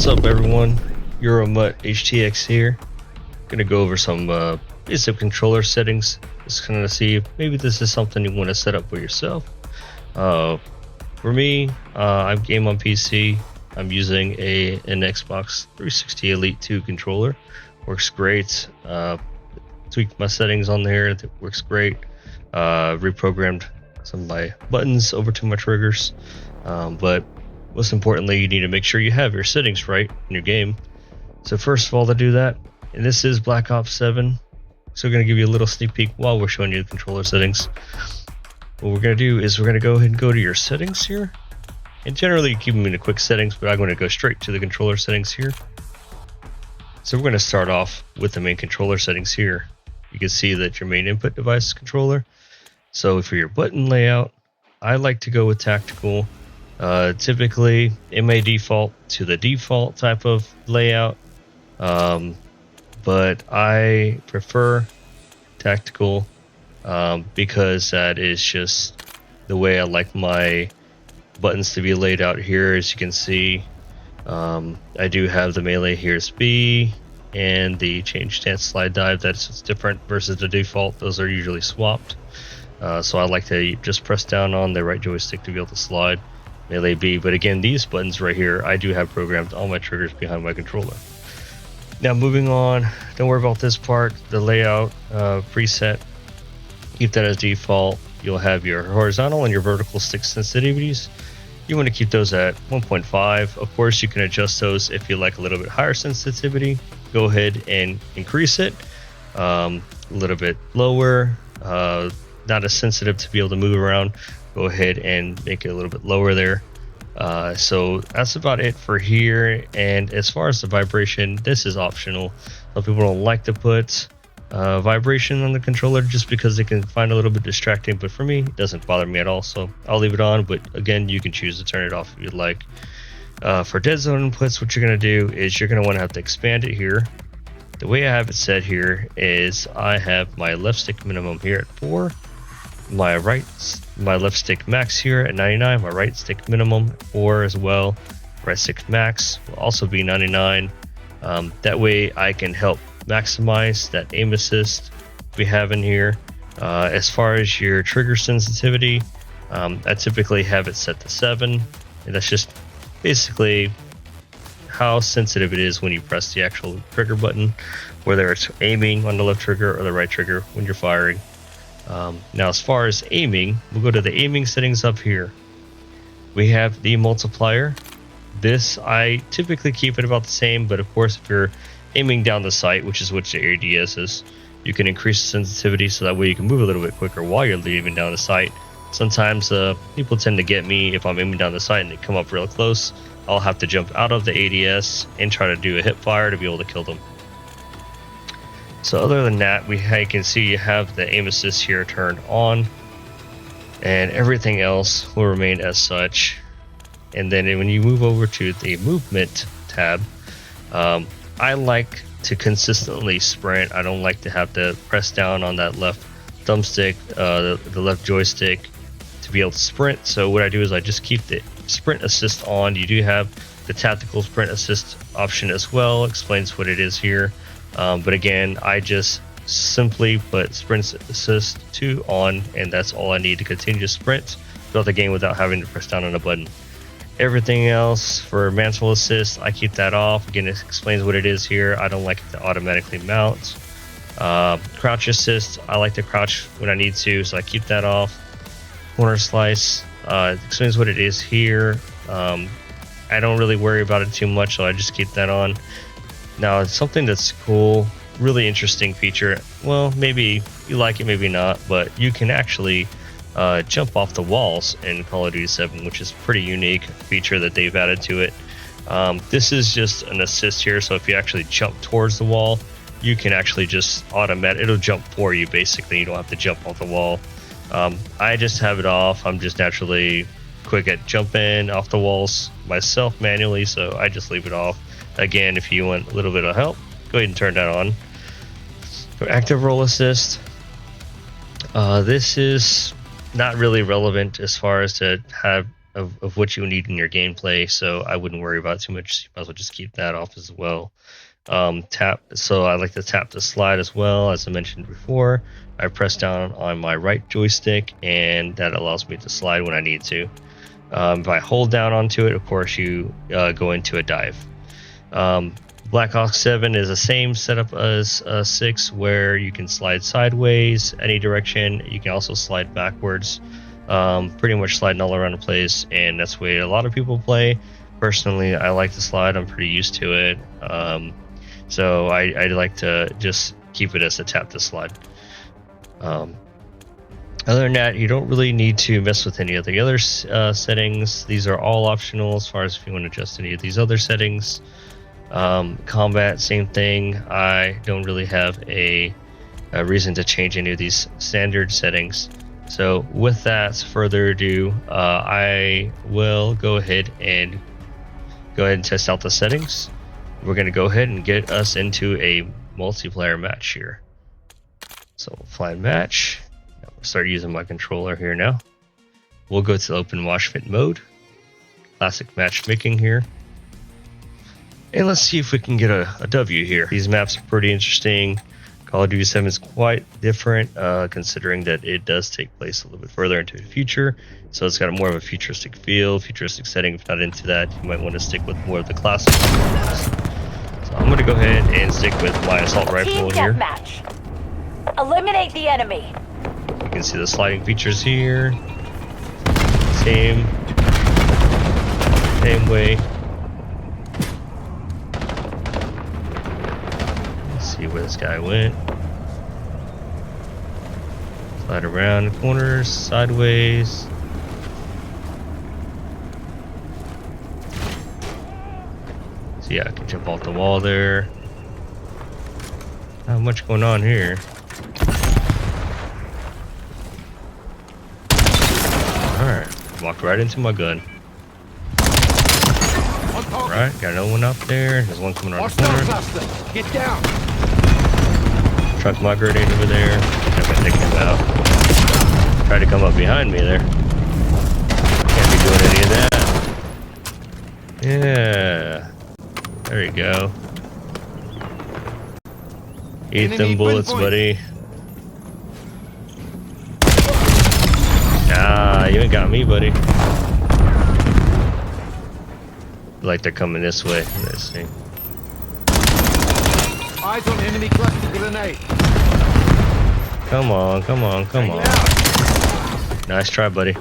What's up, everyone? Euromut HTX here. Gonna go over some basic controller settings. Just kind of see if maybe this is something you want to set up for yourself. For me, I game on PC. I'm using an Xbox 360 Elite 2 controller. Works great. Tweaked my settings on there. It works great. Reprogrammed some of my buttons over to my triggers. But most importantly, you need to make sure you have your settings right in your game. So first of all, to do that, and this is Black Ops 7, so we're going to give you a little sneak peek while we're showing you the controller settings. What we're going to do is we're going to go ahead and go to your settings here, and generally you keep them in the quick settings, but I'm going to go straight to the controller settings here. So we're going to start off with the main controller settings here. You can see that your main input device is controller. So for your button layout, I like to go with tactical. Typically it may default to the default type of layout, but I prefer tactical because that is just the way I like my buttons to be laid out here. As you can see, I do have the melee here as B, and the change stance slide dive, that's different versus the default. Those are usually swapped. So I like to just press down on the right joystick to be able to slide melee B. But again, these buttons right here, I do have programmed all my triggers behind my controller. Now moving on, don't worry about this part, the layout preset. Keep that as default. You'll have your horizontal and your vertical stick sensitivities. You want to keep those at 1.5. Of course, you can adjust those if you like a little bit higher sensitivity. Go ahead and increase it a little bit lower. Not as sensitive to be able to move around. Go ahead and make it a little bit lower there. So that's about it for here. And as far as the vibration, this is optional. Some people don't like to put vibration on the controller just because they can find a little bit distracting, but for me it doesn't bother me at all, so I'll leave it on. But again, you can choose to turn it off if you'd like. For dead zone inputs, what you're going to do is you're going to want to have to expand it here. The way I have it set here is I have my left stick minimum here at 4, my left stick max here at 99, my right stick minimum 4 as well. Right stick max will also be 99. That way I can help maximize that aim assist we have in here. As far as your trigger sensitivity, I typically have it set to 7, and that's just basically how sensitive it is when you press the actual trigger button, whether it's aiming on the left trigger or the right trigger when you're firing. Now as far as aiming, we'll go to the aiming settings up here. We have the multiplier. This I typically keep it about the same, but of course if you're aiming down the sight, which is what the ADS is, you can increase the sensitivity so that way you can move a little bit quicker while you're aiming down the sight. Sometimes people tend to get me if I'm aiming down the sight and they come up real close. I'll have to jump out of the ADS and try to do a hip fire to be able to kill them. So other than that, you can see you have the aim assist here turned on, and everything else will remain as such. And then when you move over to the movement tab, I like to consistently sprint. I don't like to have to press down on that left thumbstick, the left joystick to be able to sprint. So what I do is I just keep the sprint assist on. You do have the tactical sprint assist option as well. Explains what it is here. But again, I just simply put sprint assist 2 on, and that's all I need to continue to sprint throughout the game without having to press down on a button. Everything else for mantle assist, I keep that off. Again, it explains what it is here. I don't like it to automatically mount. Crouch assist, I like to crouch when I need to, so I keep that off. Corner slice, it explains what it is here. I don't really worry about it too much, so I just keep that on. Now, something that's cool, really interesting feature, well, maybe you like it, maybe not, but you can actually jump off the walls in Call of Duty 7, which is a pretty unique feature that they've added to it. This is just an assist here, so if you actually jump towards the wall, you can actually just it'll jump for you basically. You don't have to jump off the wall. I just have it off. I'm just naturally quick at jumping off the walls myself manually, so I just leave it off. Again, if you want a little bit of help, go ahead and turn that on. For active roll assist, this is not really relevant as far as to have of what you need in your gameplay, so I wouldn't worry about it too much. You might as well just keep that off as well. Tap. So I like to tap the slide as well. As I mentioned before, I press down on my right joystick, and that allows me to slide when I need to. If I hold down onto it, of course, you go into a dive. Black Ops 7 is the same setup as 6, where you can slide sideways any direction. You can also slide backwards, pretty much sliding all around the place, and that's the way a lot of people play. Personally, I like to slide. I'm pretty used to it, so I like to just keep it as a tap to slide. Other than that, you don't really need to mess with any of the other settings. These are all optional as far as if you want to adjust any of these other settings. Combat, same thing. I don't really have a reason to change any of these standard settings. So with that, further ado, I will go ahead and test out the settings. We're going to go ahead and get us into a multiplayer match here. So fly match. I'll start using my controller here now. We'll go to the open watch fit mode. Classic matchmaking here. And let's see if we can get a W here. These maps are pretty interesting. Call of Duty 7 is quite different, considering that it does take place a little bit further into the future. So it's got more of a futuristic feel, futuristic setting. If not into that, you might want to stick with more of the classic. So I'm going to go ahead and stick with my assault rifle here. Match. Eliminate the enemy. You can see the sliding features here. Same way. See where this guy went. Slide around the corners, sideways. So yeah, I can jump off the wall there. Not much going on here. Alright, walked right into my gun. Alright, got another one up there. There's one coming around the corner. Get down. Truck my grenade over there. If I take him out. Tried to come up behind me there. Can't be doing any of that. Yeah. There you go. Eat them bullets, buddy. Nah, you ain't got me, buddy. Like they're coming this way. Let's see. Eyes on enemy cluster grenade. Come on, come on, come on. Nice try, buddy.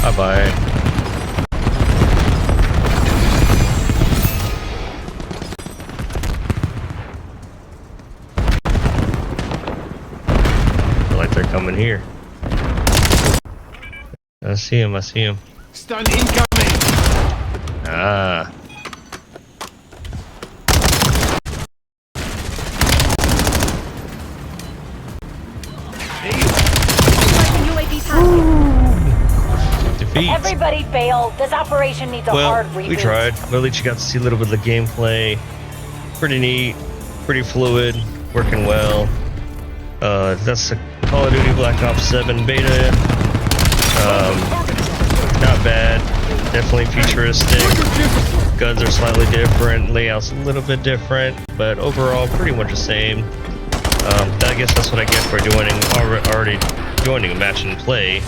Bye-bye. Feel like they're coming here. I see him, I see him. Stun incoming. Ah. Defeat. Everybody failed. This operation needs a hard reboot. We tried. Well, at least you got to see a little bit of the gameplay. Pretty neat, pretty fluid, working well. That's the Call of Duty Black Ops 7 beta. Not bad. Definitely futuristic. Guns are slightly different. Layout's a little bit different, but overall pretty much the same. I guess that's what I get for already joining a match and play.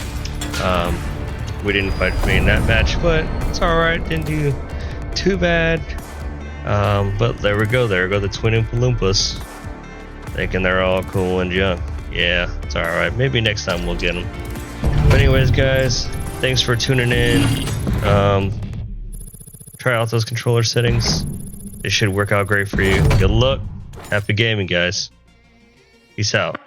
We didn't quite win that match, but it's alright. Didn't do too bad. But there we go. There go the Twin Oompa Loompas. Thinking they're all cool and junk. Yeah, it's alright. Maybe next time we'll get them. But anyways, guys, thanks for tuning in. Try out those controller settings. It should work out great for you. Good luck. Happy gaming, guys. Peace out.